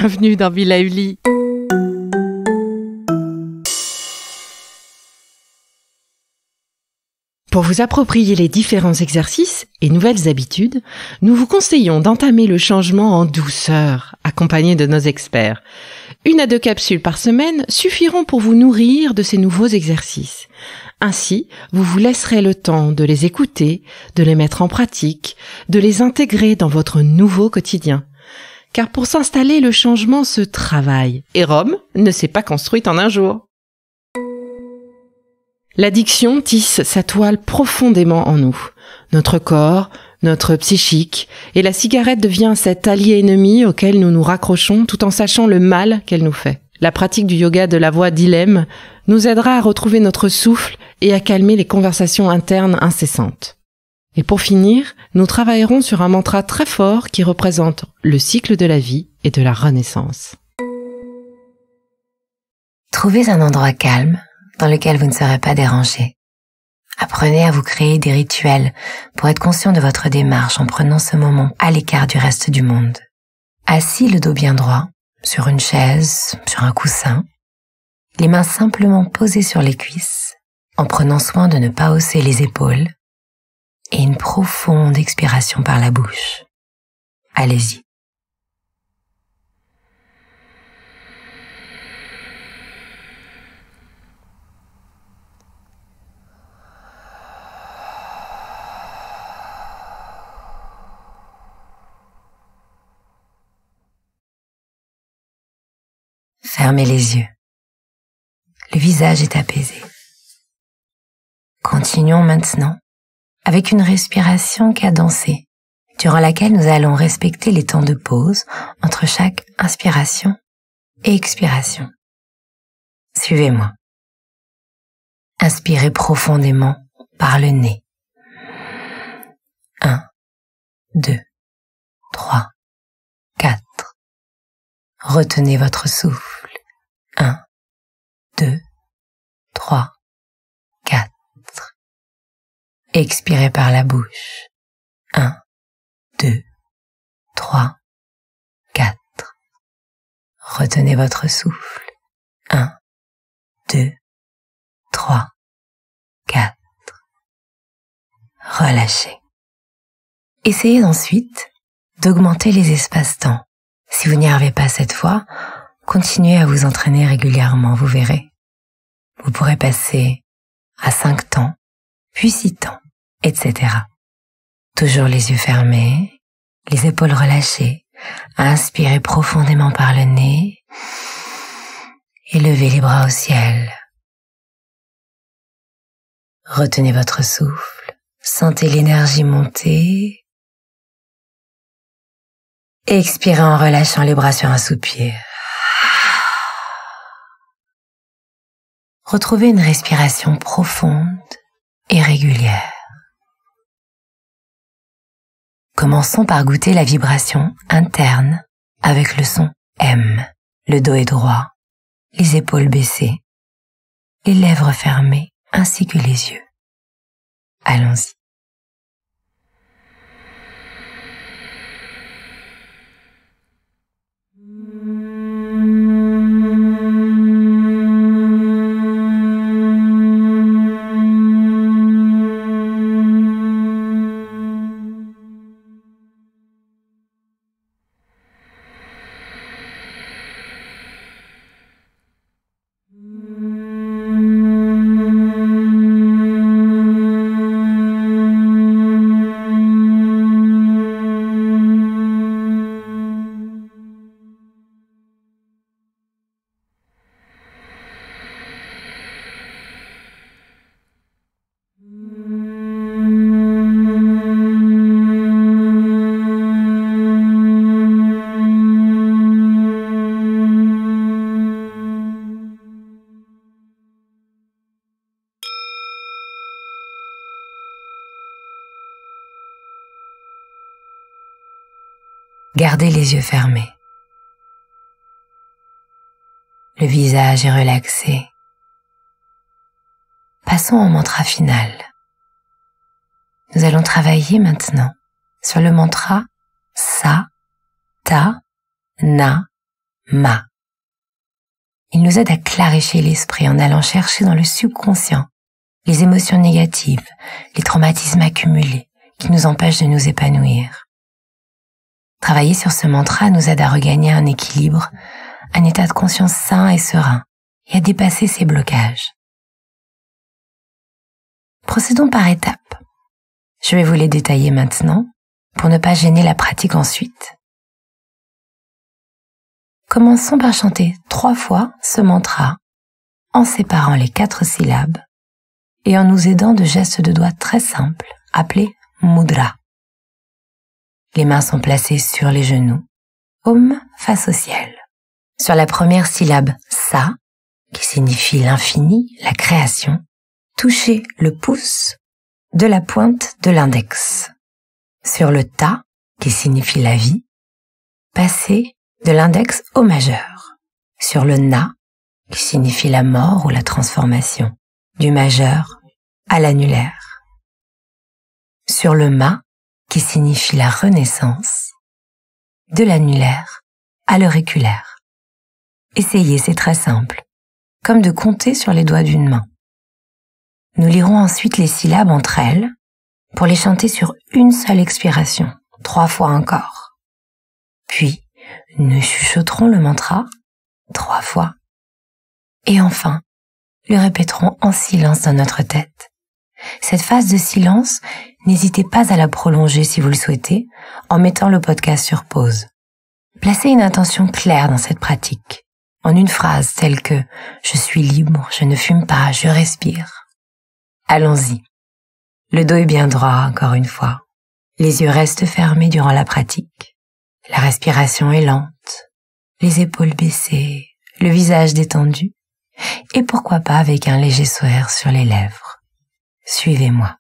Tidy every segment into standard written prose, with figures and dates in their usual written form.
bienvenue dans Villa Uli. Pour vous approprier les différents exercices et nouvelles habitudes, nous vous conseillons d'entamer le changement en douceur, accompagné de nos experts. 1 à 2 capsules par semaine suffiront pour vous nourrir de ces nouveaux exercices. Ainsi, vous vous laisserez le temps de les écouter, de les mettre en pratique, de les intégrer dans votre nouveau quotidien. Car pour s'installer, le changement se travaille, et Rome ne s'est pas construite en un jour. L'addiction tisse sa toile profondément en nous, notre corps, notre psychique, et la cigarette devient cet allié ennemi auquel nous nous raccrochons tout en sachant le mal qu'elle nous fait. La pratique du yoga de la voix d'Ilem nous aidera à retrouver notre souffle et à calmer les conversations internes incessantes. Et pour finir, nous travaillerons sur un mantra très fort qui représente le cycle de la vie et de la renaissance. Trouvez un endroit calme dans lequel vous ne serez pas dérangé. Apprenez à vous créer des rituels pour être conscient de votre démarche en prenant ce moment à l'écart du reste du monde. Assis le dos bien droit, sur une chaise, sur un coussin, les mains simplement posées sur les cuisses, en prenant soin de ne pas hausser les épaules, et une profonde expiration par la bouche. Allez-y. Fermez les yeux. Le visage est apaisé. Continuons maintenant avec une respiration cadencée, durant laquelle nous allons respecter les temps de pause entre chaque inspiration et expiration. Suivez-moi. Inspirez profondément par le nez. 1, 2, 3, 4. Retenez votre souffle. 1, 2, 3, 4. Expirez par la bouche. 1, 2, 3, 4. Retenez votre souffle. 1, 2, 3, 4. Relâchez. Essayez ensuite d'augmenter les espaces-temps. Si vous n'y arrivez pas cette fois, continuez à vous entraîner régulièrement, vous verrez. Vous pourrez passer à 5 temps, puis 6 temps, etc. Toujours les yeux fermés, les épaules relâchées. Inspirez profondément par le nez et levez les bras au ciel. Retenez votre souffle, sentez l'énergie monter. Expirez en relâchant les bras sur un soupir. Retrouvez une respiration profonde et régulière. Commençons par goûter la vibration interne avec le son M. Le dos est droit, les épaules baissées, les lèvres fermées ainsi que les yeux. Allons-y. Gardez les yeux fermés. Le visage est relaxé. Passons au mantra final. Nous allons travailler maintenant sur le mantra Sa, Ta, Na, Ma. Il nous aide à clarifier l'esprit en allant chercher dans le subconscient les émotions négatives, les traumatismes accumulés qui nous empêchent de nous épanouir. Travailler sur ce mantra nous aide à regagner un équilibre, un état de conscience sain et serein, et à dépasser ces blocages. Procédons par étapes. Je vais vous les détailler maintenant pour ne pas gêner la pratique ensuite. Commençons par chanter 3 fois ce mantra en séparant les 4 syllabes et en nous aidant de gestes de doigts très simples appelés mudra. Les mains sont placées sur les genoux, paumes face au ciel. Sur la première syllabe sa, qui signifie l'infini, la création, touchez le pouce de la pointe de l'index. Sur le ta, qui signifie la vie, passez de l'index au majeur. Sur le na, qui signifie la mort ou la transformation, du majeur à l'annulaire. Sur le ma, qui signifie la renaissance, de l'annulaire à l'auriculaire. Essayez, c'est très simple, comme de compter sur les doigts d'une main. Nous lirons ensuite les syllabes entre elles pour les chanter sur une seule expiration, 3 fois encore. Puis, nous chuchoterons le mantra 3 fois. Et enfin, le répéterons en silence dans notre tête. Cette phase de silence, n'hésitez pas à la prolonger si vous le souhaitez, en mettant le podcast sur pause. Placez une intention claire dans cette pratique, en une phrase telle que « Je suis libre, je ne fume pas, je respire ». Allons-y. Le dos est bien droit, encore une fois. Les yeux restent fermés durant la pratique. La respiration est lente, les épaules baissées, le visage détendu, et pourquoi pas avec un léger sourire sur les lèvres. Suivez-moi.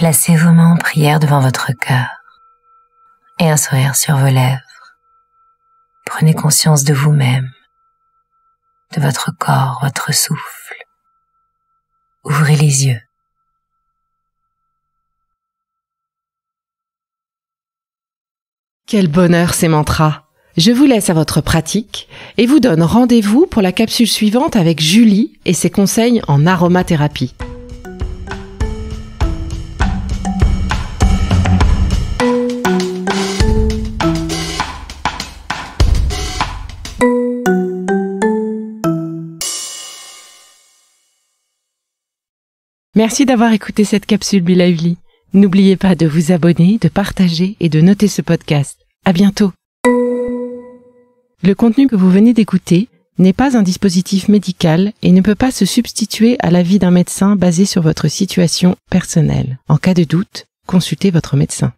Placez vos mains en prière devant votre cœur et un sourire sur vos lèvres. Prenez conscience de vous-même, de votre corps, votre souffle. Ouvrez les yeux. Quel bonheur ces mantras! Je vous laisse à votre pratique et vous donne rendez-vous pour la capsule suivante avec Julie et ses conseils en aromathérapie. Merci d'avoir écouté cette capsule Be Lively. N'oubliez pas de vous abonner, de partager et de noter ce podcast. À bientôt. Le contenu que vous venez d'écouter n'est pas un dispositif médical et ne peut pas se substituer à l'avis d'un médecin basé sur votre situation personnelle. En cas de doute, consultez votre médecin.